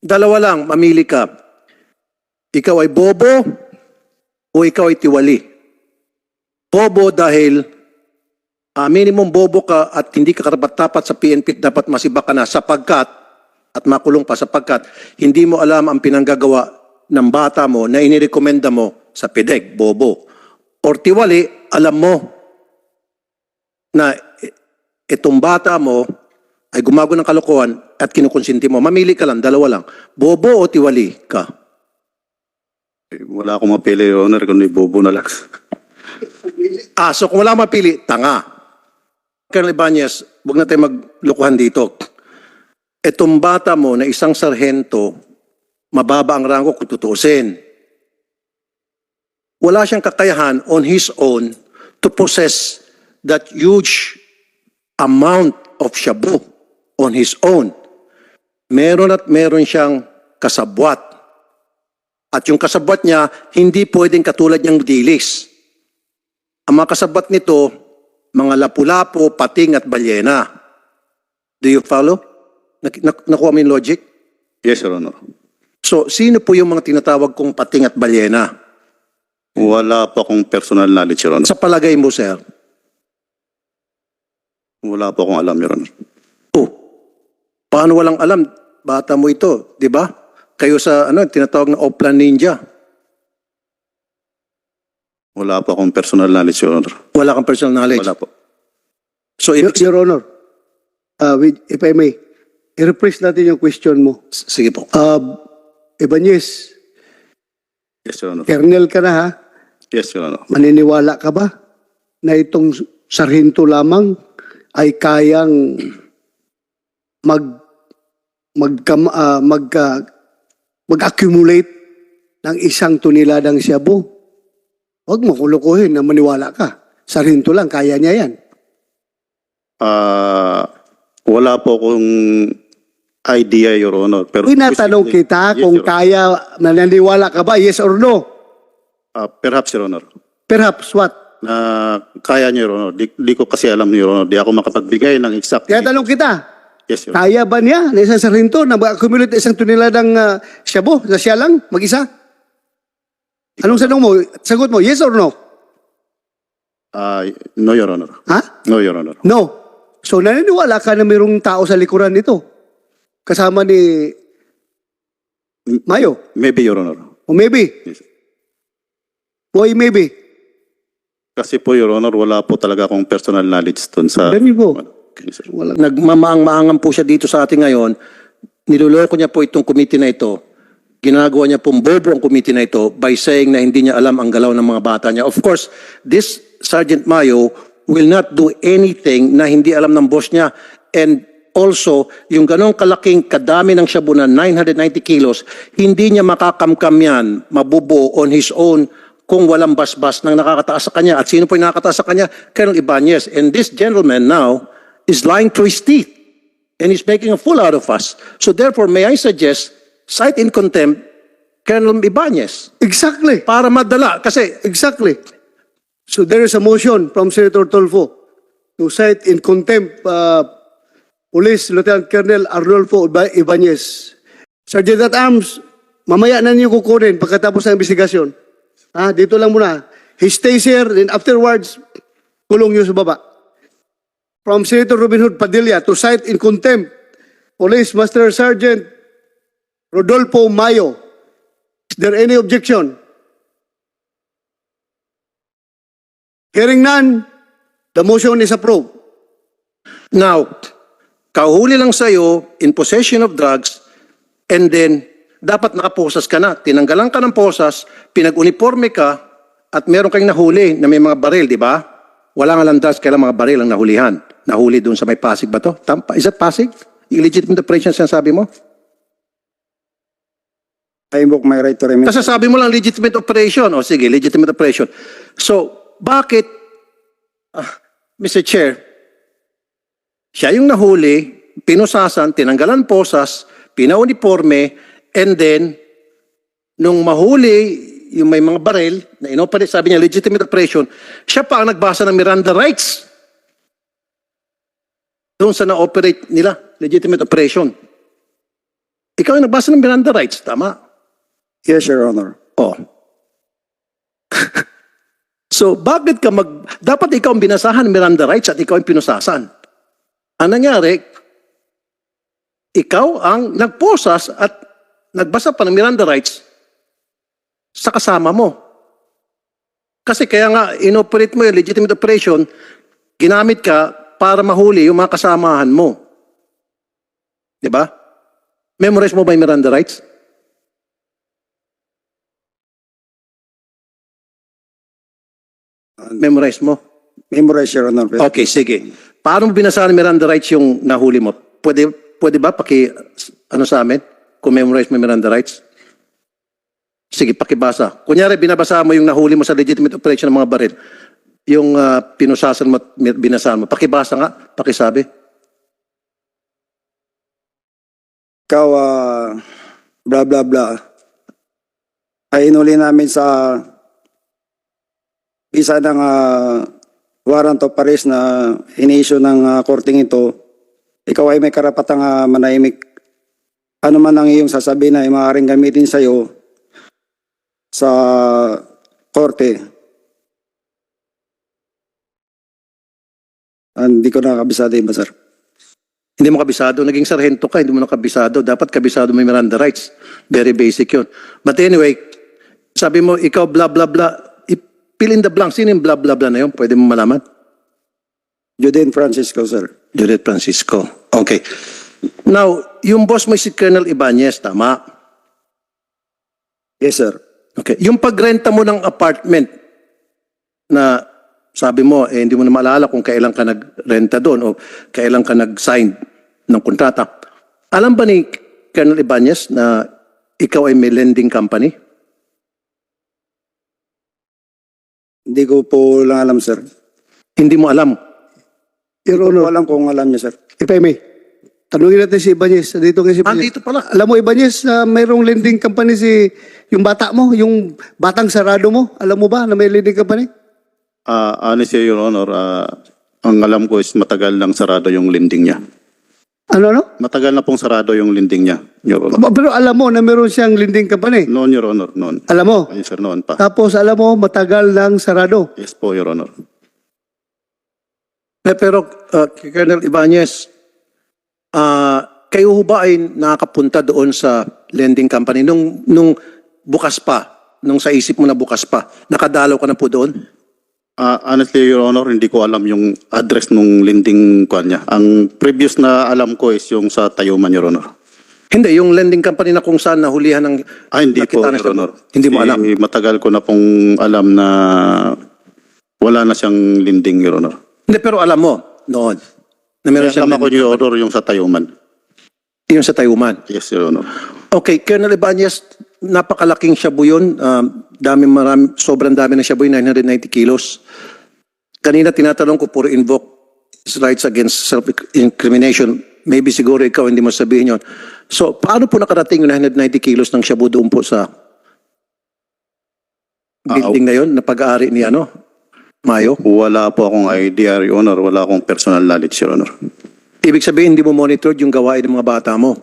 Dalawa lang, mamili ka. Ikaw ay bobo o ikaw ay tiwali. Bobo dahil minimum bobo ka at hindi ka karapat-dapat sa PNP, dapat masiba ka na sapagkat at makulong pa sapagkat hindi mo alam ang pinanggagawa ng bata mo na inirekomenda mo sa PDEC, bobo. Or tiwali, alam mo na itong bata mo ay gumago ng kalokohan at kinukonsinti mo. Mamili ka lang, dalawa lang. Bobo o tiwali ka? Wala akong mapili, Your Honor, kundi bobo na lang. So kung wala mapili, tanga. Colonel Ibanez, huwag na tayo maglukuhan dito. Itong bata mo na isang sarhento, mababa ang rango kung tutuusin. Wala siyang kakayahan on his own to possess that huge amount of shabu on his own. Meron at meron siyang kasabwat. At yung kasabwat niya, hindi pwedeng katulad niyang dilis. Ang mga kasabwat nito, mga lapu-lapu, pating at balyena. Do you follow? Nakuha mo yung logic? Yes, Your Honor. So, sino po yung mga tinatawag kong pating at balyena? Wala po akong personal knowledge, Your Honor. Sa palagay mo, sir? Wala po akong alam, Your Honor. Oh, paano walang alam? Bata mo ito, di ba? Kayo sa tinatawag na Oplan Ninja. Wala po akong personal knowledge, Your Honor. Wala kang personal knowledge. Wala po. So, Your Honor, if I may, i-rephrase natin yung question mo. sige po. Ibanez, Yes, Your Honor. kernel ka na ha? Yes, Your Honor. Maniniwala ka ba na itong sarhinto lamang ay kayang mag-accumulate ng 1 toneladang shabu? Huwag mo kulukuhin na maniwala ka. Sarhinto lang, kaya niya yan. Wala po akong idea, Your Honor. Pero Tinatanong kita Yes, kung Your Honor. kaya, naniniwala ka ba, yes or no? Perhaps, Your Honor. Perhaps what? Na kaya niyo, Your Honor. Di ko kasi alam, Your Honor. Di ako makapagbigay ng exact. Tinatanong kita, Yes, Your Honor. kaya ba niya na isang sarhinto na mag-accumulate 1 toneladang shabu na siya lang, mag-isa? Anong sanong mo? Sagot mo, yes or no? No, Your Honor. Ha? No, Your Honor. No. So naniniwala ka na mayroong tao sa likuran nito? Kasama ni Mayo? Maybe, Your Honor. O maybe? Yes. Why maybe? Kasi po, Your Honor, wala po talaga akong personal knowledge dun sa... There you go. Okay, sir. Wala. Nagmamaang-maangan po siya dito sa atin ngayon. Niloloko niya po itong committee na ito. Ginagawa niya pong bobo ang committee na ito by saying na hindi niya alam ang galaw ng mga bata niya. Of course, this Sergeant Mayo will not do anything na hindi alam ng boss niya. And also, yung ganong kalaking kadami ng shabu na 990 kilos, hindi niya makakamkam yan, mabubuo on his own kung walang basbas ng nakakataas sa kanya. At sino po yung nakakataas sa kanya? Colonel Ibanez. And this gentleman now is lying through his teeth and he's making a fool out of us. So therefore, may I suggest, cite in contempt Colonel Ibanez Exactly. para madala. Kasi Exactly. So there is a motion from Senator Tolfo to cite in contempt Police Lieutenant Colonel Arnolfo Ibanez. Sergeant at Arms, mamaya na niyo kukunin pagkatapos ng investigasyon. Dito lang muna. He stays here, then afterwards, kulong niyo sa baba. From Senator Robin Hood Padilla to cite in contempt Police Master Sergeant Rodolfo Mayo. Is there any objection? Hearing none, the motion is approved. now, kahuli lang sa'yo in possession of drugs and then dapat nakaposas ka na. Tinanggalan ka ng posas, pinag-uniforme ka at meron kang nahuli na may mga baril, di ba? Wala nga lang drugs, kailang mga baril ang nahulihan. Nahuli doon sa may Pasig ba to? Is that Pasig? Illegitimate operation sinasabi mo? I invoke my right to remain. Kasi sabi mo lang legitimate operation. O sige, legitimate operation. So, bakit, Mr. Chair, siya yung nahuli, pinusasan, tinanggalan posas, pinauniforme, and then, nung mahuli yung may mga baril, na inoperate, sabi niya, legitimate operation, siya pa ang nagbasa ng Miranda rights. Doon sa na-operate nila, legitimate operation. Ikaw yung nagbasa ng Miranda rights, tama? Yes, Your Honor. Oh. So, bakit ka dapat ikaw ang binasahan ng Miranda rights at ikaw ang pinusasan? Ang nangyari, ikaw ang nagposas at nagbasa pa ng Miranda rights sa kasama mo. Kasi kaya nga, inoperate mo yung legitimate operation, ginamit ka para mahuli yung mga kasamahan mo. Di ba? Memorize mo ba yung Miranda rights? Memorize mo? Memorize, Your Honor. Okay, sige. Paano mo binasahan ng Miranda rights yung nahuli mo? Pwede ba ano sa amin? Kung memorize mo yung Miranda rights? Sige, pakibasa. Kunyari, binabasa mo yung nahuli mo sa legitimate operation ng mga baril. Yung pinusasan mo at binasahan mo. Pakibasa nga, pakisabi. Ikaw, blah, blah, blah. Ay inuli namin sa isa ng warrant of arrest na ini-issue ng korting ito. Ikaw ay may karapatang manahimik. Ano man ang iyong sasabihin na maaaring gamitin sa'yo sa korte. Hindi ko nakakabisado yun ba, sir? Hindi mo kabisado. Naging sarhento ka, hindi mo nakabisado. Dapat kabisado mo yung Miranda rights. Very basic yun. But anyway, sabi mo, ikaw blah, blah, blah. Fill in the blank. Sino yung blah, blah, blah na yun? Pwede mo malaman? Juden Francisco, sir. Judith Francisco. Okay. Now, yung boss mo si Colonel Ibanez, tama? Yes, sir. Okay. Yung pagrenta mo ng apartment na sabi mo, hindi mo na maalala kung kailan ka nagrenta doon o kailan ka nag-sign ng kontrata. Alam ba ni Colonel Ibanez na ikaw ay may lending company? Hindi ko po lang alam, sir. Hindi mo alam. Your Hindi ko Honor, alam kung alam niya, sir. if I may, tanungin natin si Ibanez. Dito kasi Dito pala. Alam mo, Ibanez, mayroong lending company yung bata mo, yung batang sarado mo. Alam mo ba na may lending company? Honestly, Your Honor, ang alam ko is matagal nang sarado yung lending niya. Ano? Matagal na pong sarado yung lending niya, Your Honor. Pero alam mo na meron siyang lending company. Noon, Your Honor, noon. Alam mo? Yes, sir, noon pa. Tapos alam mo, matagal nang sarado. Yes po, Your Honor. Pero, Colonel Ibanez, kayo ho ba ay nakakapunta doon sa lending company nung bukas pa, nung sa isip mo na bukas pa? Nakadalaw ka na po doon? Honestly, Your Honor, hindi ko alam yung address nung lending kwan niya. Ang previous na alam ko is yung sa Tayuman, Your Honor. Hindi, yung lending company na kung saan nahulihan ng... Hindi po, nakita na Your siya. Honor. Hindi mo alam? Matagal ko na pong alam na wala na siyang lending, Your Honor. Hindi, pero alam mo noon na meron siyang Alam ako, Your Honor, yung sa Tayuman. yung sa Tayuman. Yes, Your Honor. Okay, Colonel Ibanez, napakalaking shabu yun. Sobrang dami ng shabu, 990 kilos. Kanina tinatanong ko, puro invoke rights against self-incrimination. Maybe siguro ikaw hindi mo sabihin yun. So, paano po nakarating yung 990 kilos ng shabu doon po sa building na yun, na pag-aari ni Mayo? Wala po akong idea, Your Honor. Wala akong personal knowledge, Your Honor. Ibig sabihin, hindi mo monitored yung gawain ng mga bata mo.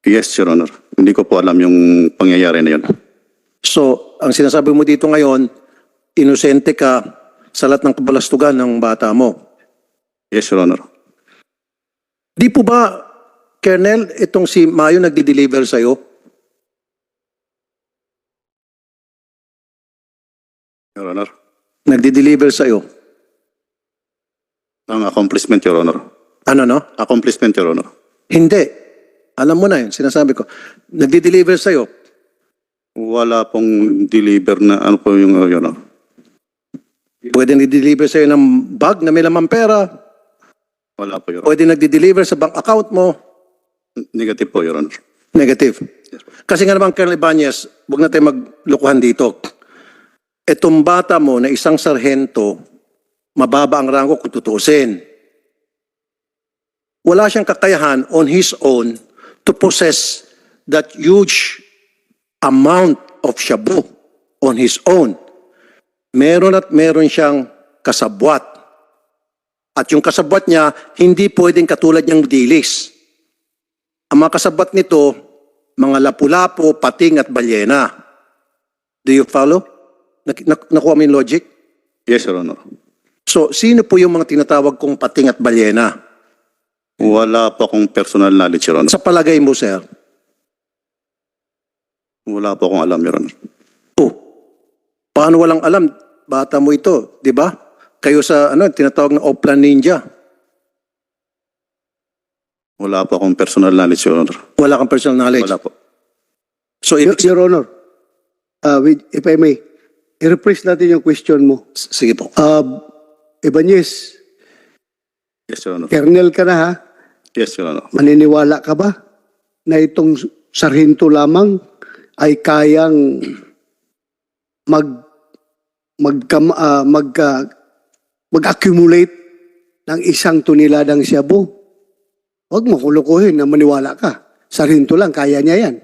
Yes, Your Honor. Hindi ko po alam yung pangyayari na yun. So, ang sinasabi mo dito ngayon, inosente ka sa lahat ng kabalastugan ng bata mo. Yes, Your Honor. Di po ba, Colonel, itong si Mayo nagdi-deliver sa'yo? Your Honor. Nagdi-deliver sa'yo? Ang accomplishment, Your Honor. Ano, no? Accomplishment, Your Honor. Hindi. Alam mo na yun, sinasabi ko. Nagdi-deliver sa'yo. Wala pong deliver na ano po yung Your Honor. Pwede nagdi-deliver sa'yo ng bag na may lamang pera. Wala po, Your Honor. Pwede nagdi-deliver sa bank account mo. Negative po, Your Honor. Negative. Kasi nga naman, Colonel Ibanez, huwag na tayo maglukuhan dito. Etong bata mo na isang sarhento, mababa ang rango kung tutuusin. Wala siyang kakayahan on his own to possess that huge amount of shabu on his own. Meron at meron siyang kasabwat. At yung kasabwat niya, hindi pwedeng katulad niyang dilis. Ang mga kasabwat nito, mga lapu-lapu, pating at balyena. Do you follow? Nakuha mo yung logic? Yes, Your Honor. So, sino po yung mga tinatawag kong pating at balyena? Wala pa akong personal knowledge, Your Honor. Sa palagay mo, sir? Wala pa akong alam, Your Honor. Oh, paano walang alam? Bata mo ito, di ba? Kayo sa, tinatawag na Oplan Ninja. Wala pa akong personal knowledge, Your Honor. Wala kang personal knowledge. Wala po. So, Your Honor, if I may, i-rephrase natin yung question mo. sige po. Ibanez, Yes, Your Honor. kernel ka na ha? Yes, Your Honor. Maniniwala ka ba na itong sarhinto lamang ay kayang mag-accumulate ng 1 toneladang shabu? Huwag mo kulukuhin na maniwala ka. Sarhinto lang, kaya niya yan.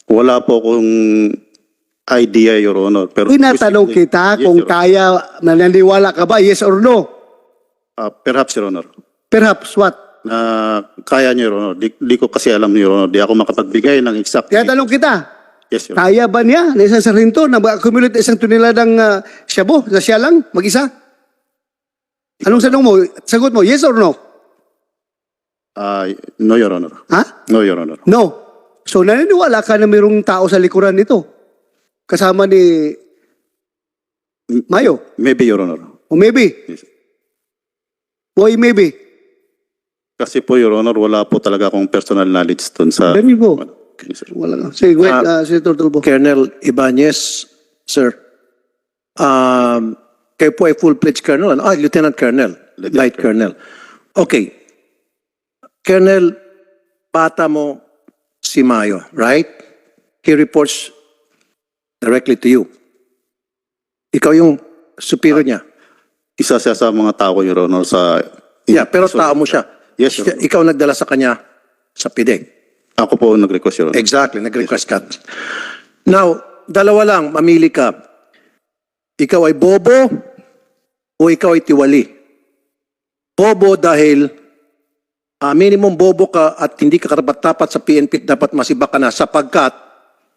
Wala po akong idea, Your Honor. Pero Tinatanong kita Yes, kung Your Honor. kaya, mananiwala ka ba, yes or no? Perhaps, Your Honor. Perhaps what? Kaya niyo, Your Honor. Di ko kasi alam, Your Honor. Di ako makapagbigay ng exact. Tinatanong kita, Yes, Your Honor. kaya ba niya na isang sarhinto na mag-accumulate 1 toneladang shabu sa siya lang, mag-isa? Anong sagot mo, yes or no? No, Your Honor. Ha? No, Your Honor. No. So naniniwala ka na mayroong tao sa likuran nito? Kasama ni Mayo? Maybe, Your Honor. O maybe? Yes. Why maybe? Kasi po, Your Honor, wala po talaga akong personal knowledge dun sa... There you go. Yes, sir. Wala nga. Sige, wait, Senator Tulfo. Colonel Ibanez, sir. Kayo po ay full-fledged colonel. Lieutenant Colonel. Light Colonel. Okay. Colonel, bata mo si Mayo, right? He reports directly to you. Ikaw yung superior niya. Isa siya sa mga tao, Your Honor, sa... Yeah, pero tao mo siya. Yes, Your Honor. Ikaw nagdala sa kanya sa PIDEC. Ako po nag-request, Your Honor. Exactly, nag-request ka. Now, dalawa lang, mamili ka. Ikaw ay bobo o ikaw ay tiwali? Bobo dahil minimum bobo ka at hindi ka karapat-dapat sa PNP, dapat masiba ka na sapagkat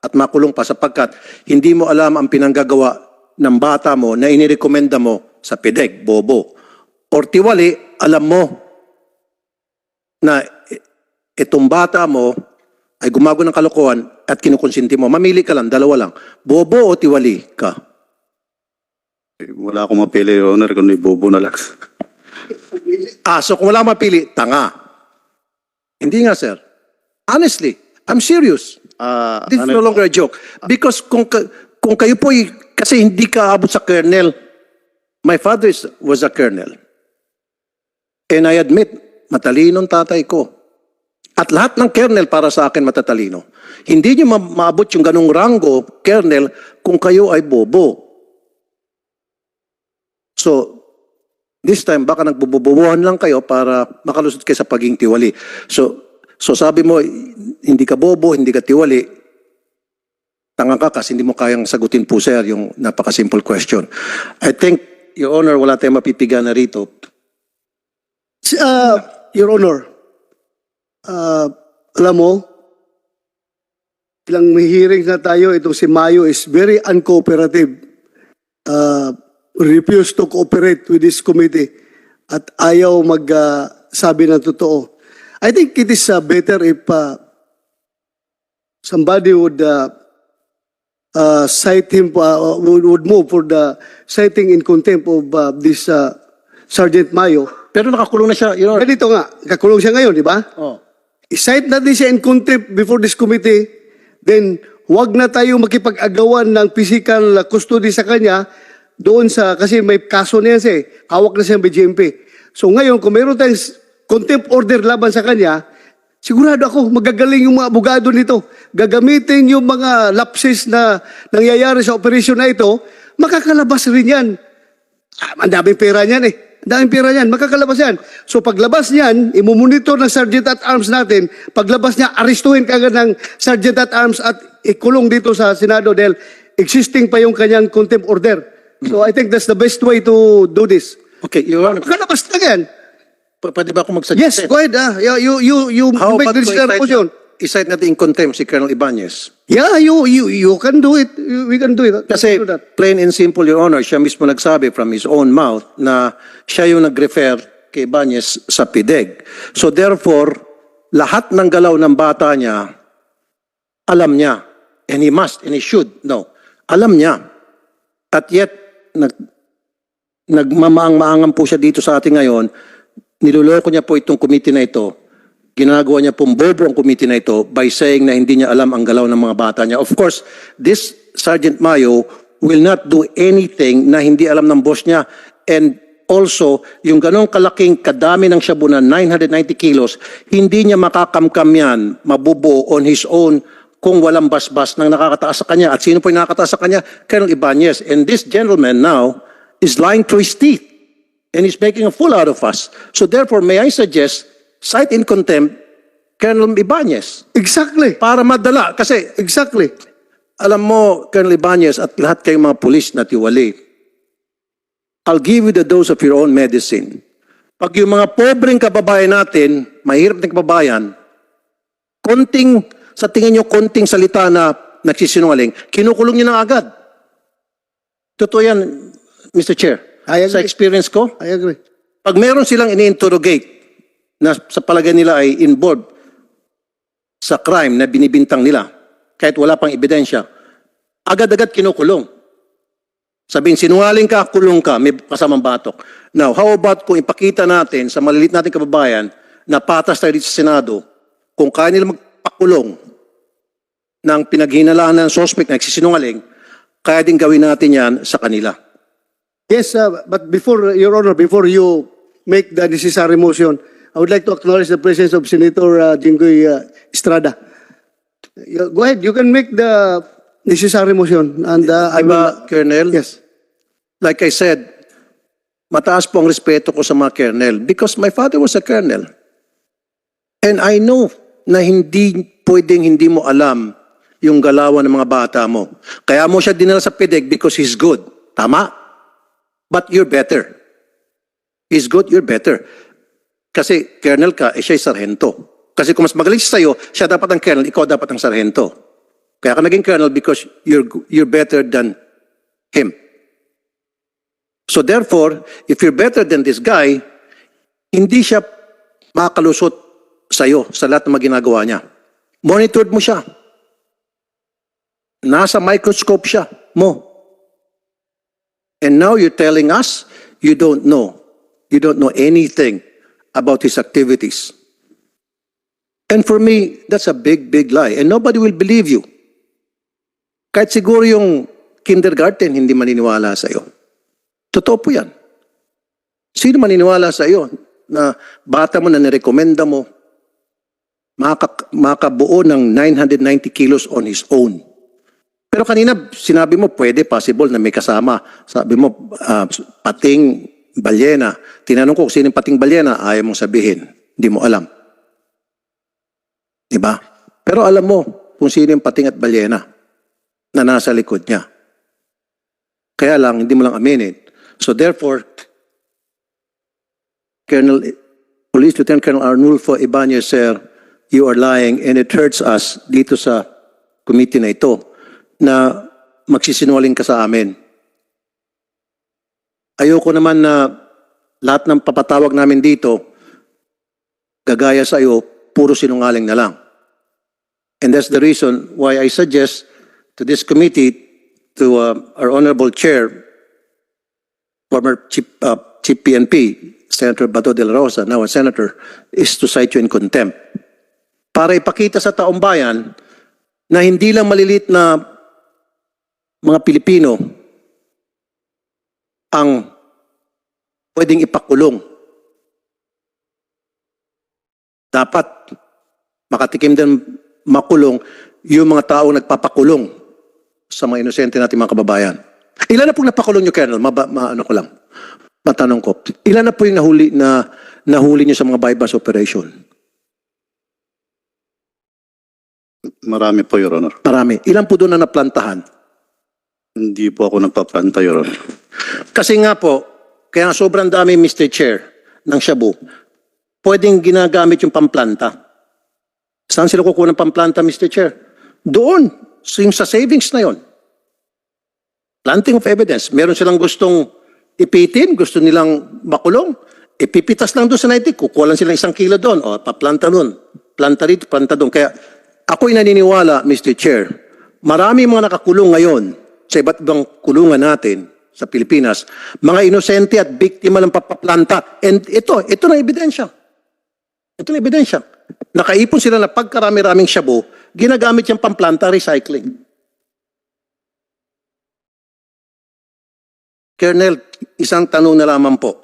at makulong pa sapagkat hindi mo alam ang pinanggagawa ng bata mo na inirekomenda mo sa PIDEC, bobo. Or tiwali, alam mo na itong bata mo ay gumago ng kalokohan at kinukonsinti mo. Mamili ka lang, dalawa lang. Bobo o tiwali ka? Wala akong mapili, Your Honor, kundi bobo na lang. So kung wala mapili, tanga. Hindi nga, sir. Honestly, I'm serious. This is no longer a joke. Because kung kayo po, kasi hindi ka abot sa colonel. My father was a colonel. And I admit, matalinong tatay ko. At lahat ng colonel para sa akin matatalino. Hindi nyo maabot yung ganong rango, colonel, kung kayo ay bobo. So, this time, baka nagbububuhan lang kayo para makalusot kayo sa pagiging tiwali. So sabi mo, hindi ka bobo, hindi ka tiwali, tanga ka kasi hindi mo kayang sagutin po, sir, yung napaka-simple question. I think, Your Honor, wala tayong mapipiga na rito. Your Honor, alam mo, ilang may hearings na tayo, itong si Mayo is very uncooperative. Refuse to cooperate with this committee at ayaw magsabi ng totoo. I think it is better if somebody would cite him, would move for the citing in contempt of this Sergeant Mayo. Pero nakakulong na siya, Your Honor. Ganito nga, kakulong siya ngayon, di ba? Oh. I-cite natin siya in contempt before this committee, then huwag na tayo makipag-agawan ng physical custody sa kanya doon sa, kasi may kaso na yan siya, hawak na siya ng BGMP. So ngayon, kung mayroon tayong contempt order laban sa kanya, sigurado ako, magagaling yung mga abogado nito. Gagamitin yung mga lapses na nangyayari sa operasyon na ito, makakalabas rin yan. Ang daming pera niyan eh. Ang daming pera niyan, makakalabas yan. So paglabas niyan, imumonitor ng Sergeant at Arms natin, paglabas niya, arestuhin kagad ng Sergeant at Arms at ikulong dito sa Senado dahil existing pa yung kanyang contempt order. So I think that's the best way to do this. Okay, Your Honor. Makalabas na yan. Pwede ba ako mag-suggest? Yes, go ahead. You How make about the decision motion. i-cite natin in contempt si Colonel Ibanez? Yeah, you can do it. We can do it. Kasi Do that. plain and simple, Your Honor, siya mismo nagsabi from his own mouth na siya yung nag-refer kay Ibanez sa PIDEG. So therefore, lahat ng galaw ng bata niya, alam niya. And he must, and he should know. Alam niya. At yet, nagmamaang-maangan po siya dito sa atin ngayon, niloloko niya po itong committee na ito, ginagawa niya pong bobo ang committee na ito by saying na hindi niya alam ang galaw ng mga bata niya. Of course, this Sergeant Mayo will not do anything na hindi alam ng boss niya. And also, yung ganong kalaking kadami ng shabu na 990 kilos, hindi niya makakamkam yan, mabubuo on his own kung walang basbas nang nakakataas sa kanya. At sino po yung nakakataas sa kanya? Colonel Ibanez. And this gentleman now is lying through his teeth and he's making a fool out of us. So therefore, may I suggest, cite in contempt Colonel Ibanez Exactly. para madala. Kasi Exactly. alam mo, Colonel Ibanez at lahat kayong mga pulis na tiwali, I'll give you the dose of your own medicine. Pag yung mga pobreng kababayan natin, mahirap na kababayan, sa tingin nyo, konting salita na nagsisinungaling, kinukulong nyo na agad. Totoo yan, Mr. Chair. I agree. Sa experience ko, I agree. pag meron silang ini-interrogate na sa palagay nila ay involved sa crime na binibintang nila, kahit wala pang ebidensya, agad-agad kinukulong. Sabihin, sinungaling ka, kulong ka, may kasamang batok. Now, how about kung ipakita natin sa malilit nating kababayan na patas tayo dito sa Senado, kung kaya nila magpakulong ng pinaghinalaan ng suspect na nagsisinungaling, kaya din gawin natin yan sa kanila. Yes, but before, Your Honor, before you make the necessary motion, I would like to acknowledge the presence of Senator Jinggoy Estrada. Go ahead, you can make the necessary motion. And I will, Diba, Colonel? yes. Like I said, mataas po ang respeto ko sa mga colonel because my father was a colonel. And I know na hindi pwedeng hindi mo alam yung galawan ng mga bata mo. Kaya mo siya dinala sa PIDEG because he's good. Tama? But you're better. He's good, you're better. Kasi colonel ka, siya ay sarhento. Kasi kung mas magaling siya sa'yo, siya dapat ang colonel, ikaw dapat ang sarhento. Kaya ka naging colonel because you're better than him. So therefore, if you're better than this guy, hindi siya makakalusot sa'yo sa lahat ng mga ginagawa niya. Monitored mo siya. Nasa microscope siya mo. And now you're telling us you don't know. You don't know anything about his activities. And for me, that's a big, big lie. And nobody will believe you. Kahit siguro yung kindergarten, hindi maniniwala sa iyo. Totoo po yan. Sino maniniwala sa iyo na bata mo na nirekomenda mo makabuo ng 990 kilos on his own? Pero kanina, sinabi mo, pwede, possible na may kasama. Sabi mo, pating balyena. Tinanong ko kung sino yung pating balyena, ayaw mong sabihin. Hindi mo alam. Diba? Pero alam mo kung sino yung pating at balyena na nasa likod niya. Kaya lang, hindi mo lang aminin. So therefore, Police Lieutenant Colonel Arnulfo Ibanez, sir, you are lying and it hurts us dito sa committee na ito na magsisinungaling ka sa amin. Ayoko naman na lahat ng papatawag namin dito, gagaya sa iyo, puro sinungaling na lang. And that's the reason why I suggest to this committee, to our Honorable Chair, former Chief PNP, Senator Bato de la Rosa, now a Senator, is to cite you in contempt. Para ipakita sa taong bayan na hindi lang malilit na mga Pilipino ang pwedeng ipakulong. Dapat makatikim din makulong yung mga taong nagpapakulong sa mga inosente natin mga kababayan. Ilan na pong napakulong nyo, Colonel? Ano ko lang. Matanong ko. Ilan na po yung nahuli nyo sa mga bypass operation? Marami po, Your Honor. Marami. Ilan po doon na naplantahan? Hindi po ako nagpaplanta, Your Honor. Kasi nga po, kaya sobrang dami, Mr. Chair, ng shabu. pwedeng ginagamit yung pamplanta. Saan sila kukuha ng pamplanta, Mr. Chair? Doon, yung sa savings na yon. Planting of evidence. Meron silang gustong ipitin, gusto nilang makulong, ipipitas lang doon sa 90, kukuha lang silang 1 kilo doon, o paplanta doon, planta rito, planta doon. Kaya ako'y naniniwala, Mr. Chair, marami mga nakakulong ngayon sa iba't ibang kulungan natin sa Pilipinas, mga inosente at biktima ng papaplanta. And ito na ebidensya. Ito na ebidensya. Nakaipon sila na pagkarami-raming shabu, ginagamit yung pamplanta recycling. Colonel, isang tanong na lamang po.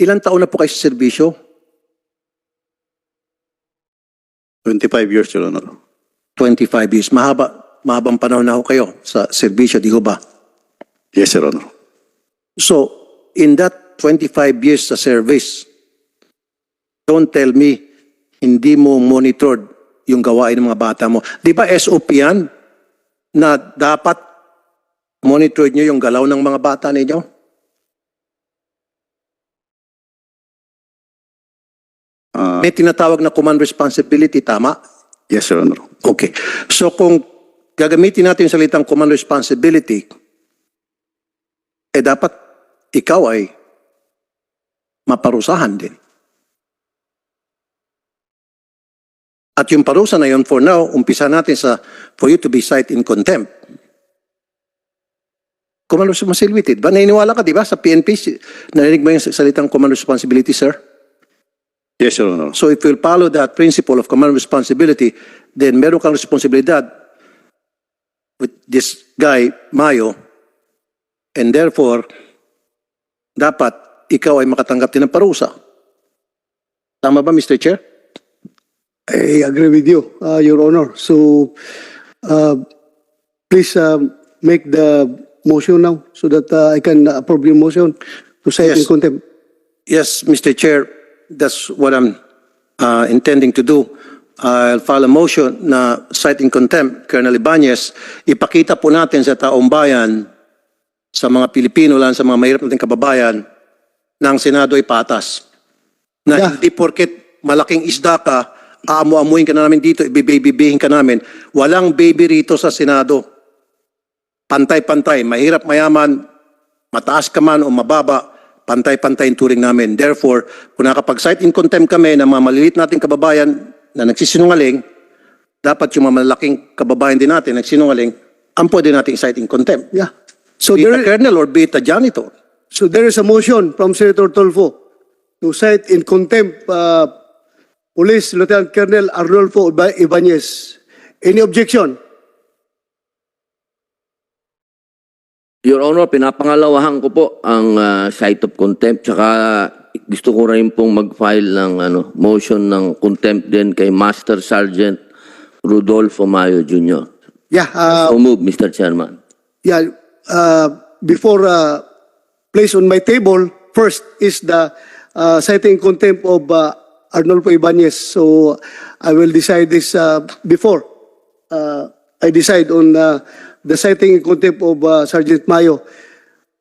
Ilang taon na po kayo sa serbisyo? 25 years, Your Honor. 25 years. Mahabang panahon na ho kayo sa serbisyo, di ho ba? Yes, Your Honor. So, in that 25 years sa service, don't tell me hindi mo monitored yung gawain ng mga bata mo. Di ba SOP yan na dapat monitor nyo yung galaw ng mga bata ninyo? May tinatawag na command responsibility, tama? Yes, Your Honor. Okay. So kung gagamitin natin yung salitang command responsibility, dapat ikaw ay maparusahan din. At yung parusa na yun, for now, umpisa natin for you to be cited in contempt. Command responsibility. Ba, naniniwala ka, di ba, sa PNP? Narinig mo yung salitang command responsibility, sir? Yes, Your Honor. So if you follow that principle of command responsibility, then meron kang responsibilidad with this guy, Mayo, and therefore, dapat ikaw ay makatanggap din ng parusa. Tama ba, Mr. Chair? I agree with you, Your Honor. So, please make the motion now so that I can approve your motion to cite in Yes. contempt. Yes, Mr. Chair, that's what I'm intending to do. I'll file a motion na cite in contempt, Colonel Ibanez. Ipakita po natin sa taong bayan, sa mga Pilipino, lang sa mga mahirap nating kababayan, na ang Senado ay patas. Na Yeah. hindi porket malaking isda ka, aamu-amuin ka na namin dito, ibibibihin ka namin. Walang baby rito sa Senado. Pantay-pantay, mahirap mayaman, mataas ka man o mababa, pantay-pantay yung turing namin. Therefore, kung nakapag-cite in contempt kami ng mga maliliit nating kababayan na nagsisinungaling, dapat yung mga malalaking kababayan din natin nagsinungaling, ang pwede nating cite in contempt. Yeah. So Be it a there, colonel or be it a janitor. so there is a motion from Senator Tolfo to cite in contempt Police Lieutenant Colonel Arnolfo Ibanez. Any objection? Your Honor, pinapangalawahan ko po ang cite of contempt. Tsaka gusto ko rin pong mag-file ng motion ng contempt din kay Master Sergeant Rodolfo Mayo Jr. Yeah. So move, Mr. Chairman. Yeah. Before placed on my table, first is the citing contempt of Arnolfo Ibanez. So I will decide this before I decide on the citing in contempt of Sergeant Mayo.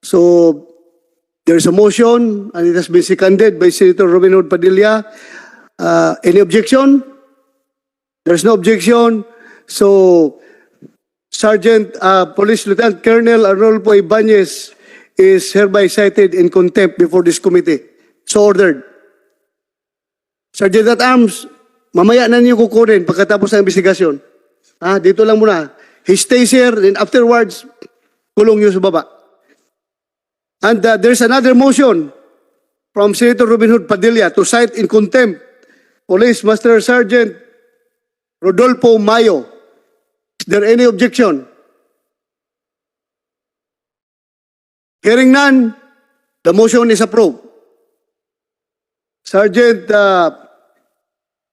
So there is a motion and it has been seconded by Senator Robin Hood Padilla. Any objection? There is no objection. So Sergeant Police Lieutenant Colonel Arnolfo Ibanez is hereby cited in contempt before this committee. So ordered. Sergeant at Arms, mamaya na niyo kukunin pagkatapos ng investigasyon. Dito lang muna. He stays here, then afterwards, kulong niyo sa baba. And there's another motion from Senator Robin Hood Padilla to cite in contempt Police Master Sergeant Rodolfo Mayo. Is there any objection? Hearing none, the motion is approved. Sergeant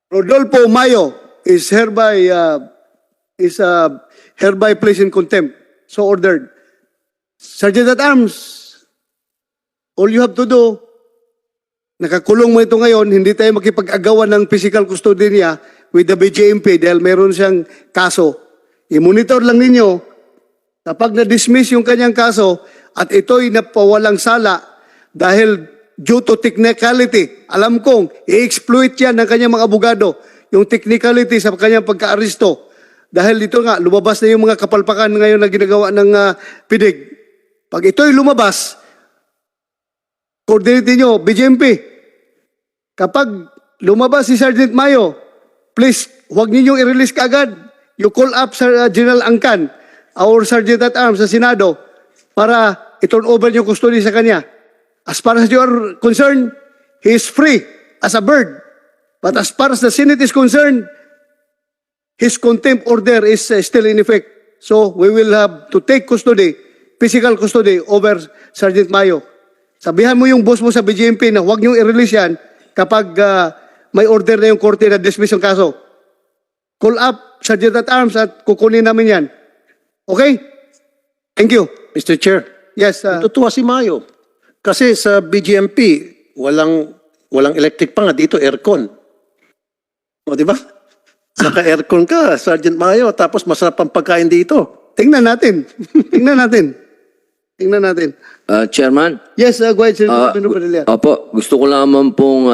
Rodolfo Mayo is hereby placed in contempt. So ordered. Sergeant at Arms, all you have to do, nakakulong mo ito ngayon, hindi tayo makipag-agawan ng physical custody niya with the BJMP dahil meron siyang kaso. I-monitor lang ninyo, kapag na-dismiss yung kanyang kaso at ito'y napawalang sala dahil due to technicality, alam kong i-exploit yan ng kanyang mga abogado, yung technicality sa kanyang pagka-aristo. Dahil dito nga, lumabas na yung mga kapalpakan ngayon na ginagawa ng PIDIG. Pag ito'y lumabas, coordinate nyo, BJMP, kapag lumabas si Sergeant Mayo, please, huwag ninyong i-release kaagad. You call up General Angkan, our Sergeant at Arms sa Senado, para i-turn over yung custody sa kanya. As far as you are concerned, he is free as a bird. But as far as the Senate is concerned, his contempt order is still in effect. So we will have to take custody, physical custody over Sergeant Mayo. Sabihan mo yung boss mo sa BJMP na huwag niyong i-release yan kapag may order na yung korte na dismiss yung kaso. Call up Sergeant at Arms at kukunin namin yan. Okay? Thank you. Mr. Chair, Yes. natutuwa si Mayo. Kasi sa BGMP, walang electric pa nga dito, aircon. O, di ba? Naka-aircon ka, Sergeant Mayo, tapos masarap ang pagkain dito. Tingnan natin. Tingnan natin. Tingnan natin. Chairman? Yes, go ahead, Senator Pino Padilla. Opo, gusto ko lamang pong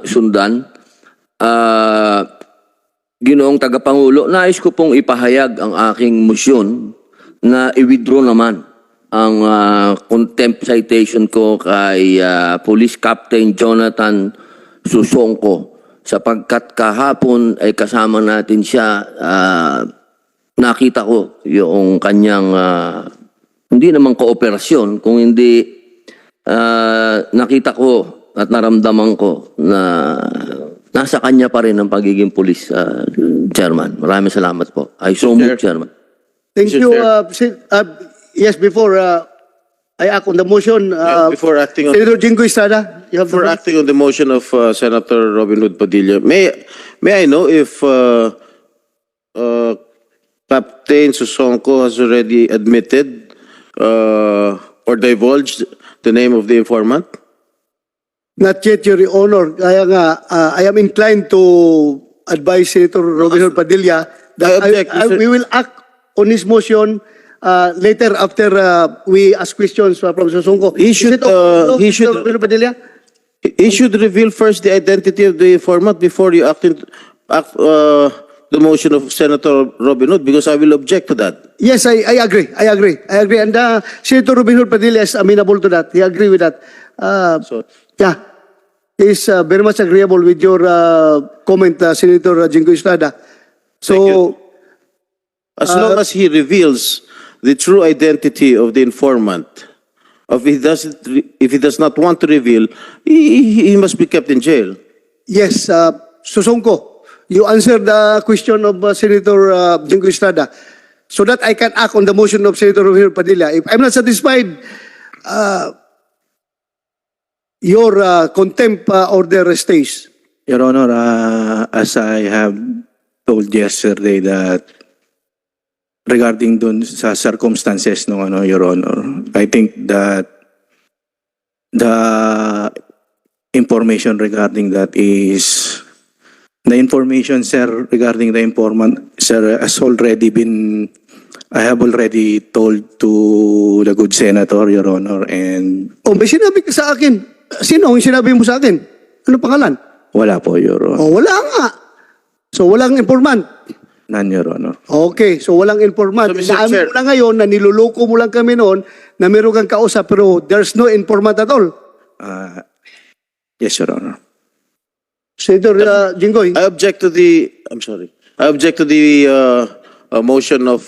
sundan. Ginoong Tagapangulo, nais ko pong ipahayag ang aking motion na i-withdraw naman ang contempt citation ko kay Police Captain Jonathan Susongko sapagkat kahapon ay kasama natin siya. Nakita ko yung kanyang hindi naman kooperasyon, kung hindi nakita ko at naramdaman ko na nasa kanya pa rin ang pagiging pulis, Chairman. Maraming salamat po. I so move, Chairman. Thank Mr. you. Chair. Yes, before I act on the motion, Before acting on Senator Jingo Estrada, you have the For floor. acting on the motion of Senator Robin Hood Padilla, may I know if Captain Susongko has already admitted or divulged the name of the informant? Not yet, Your Honor. Kaya nga, I am inclined to advise Senator Robin Hood Padilla that I object, Mr. we will act on his motion later after we ask questions from Susongko. He should, he should- Senator Robin Hood Padilla? He should reveal first the identity of the informant before you act the motion of Senator Robin Hood, because I will object to that. Yes, I agree. I agree. I agree. And Senator Robin Hood Padilla is amenable to that. He agree with that. So, Yeah. He's very much agreeable with your comment, Senator Jingo Estrada. So, as long as he reveals the true identity of the informant, if he does not want to reveal, he must be kept in jail. yes, Susongko, you answered the question of Senator Jingo Estrada so that I can act on the motion of Senator Robin Hood Padilla. If I'm not satisfied, your contempt order stays. Your Honor, as I have told yesterday that regarding dun sa circumstances no ano, Your Honor, I think that the information regarding that is the information, sir, regarding the informant, sir, has already been, I have already told to the good senator, Your Honor, and Oh, may sinabi ka sa akin. Sino ang sinabi mo sa akin? Ano pangalan? wala po, Your Honor. Oh, wala nga. So, walang informant. None, Your Honor. Okay, so walang informant. So, Mr. Inaamin Chair- mo na ngayon na niluloko mo lang kami noon na meron kang kausap pero there's no informant at all. Yes, Your Honor. Senator Jinggoy. I object to the, I'm sorry, I object to the motion of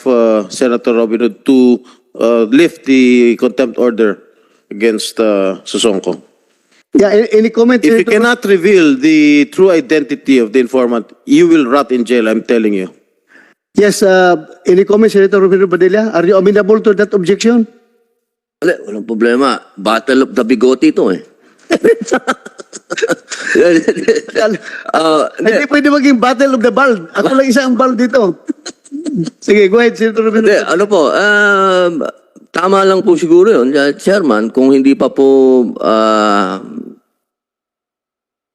Senator Robin Hood to lift the contempt order against Susongko. Yeah, any comment? If you Senator? cannot reveal the true identity of the informant, you will rot in jail, I'm telling you. Yes, any comment, Senator Rufino Padilla? Are you amenable to that objection? Walang problema. Battle of the bigote ito eh. Hindi pwede maging battle of the bald. Ako lang isa ang bald dito. Sige, go ahead, Senator Rufino. Hindi, ano po, tama lang po siguro yun, Chairman, kung hindi pa po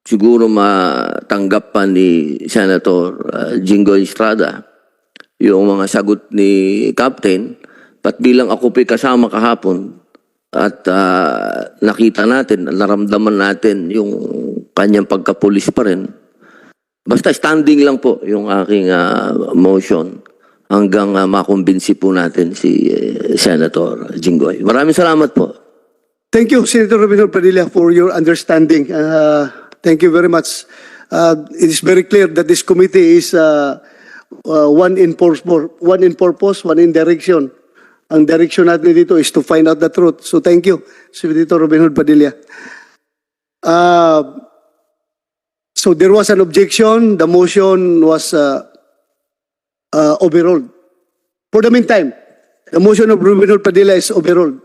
siguro matanggap pa ni Senator Jingo Estrada yung mga sagot ni Captain, pat bilang ako po'y kasama kahapon, at nakita natin, naramdaman natin yung kanyang pagkapulis pa rin. Basta standing lang po yung aking motion hanggang makumbinsi po natin si Senator Jinggoy. Maraming salamat po. Thank you, Senator Robin Padilla, for your understanding. Thank you very much. It is very clear that this committee is one in purpose, one in direction. Ang direction natin dito is to find out the truth. So thank you, Senator Robin Hood Padilla. So there was an objection. The motion was overruled. For the meantime, the motion of Robin Hood Padilla is overruled.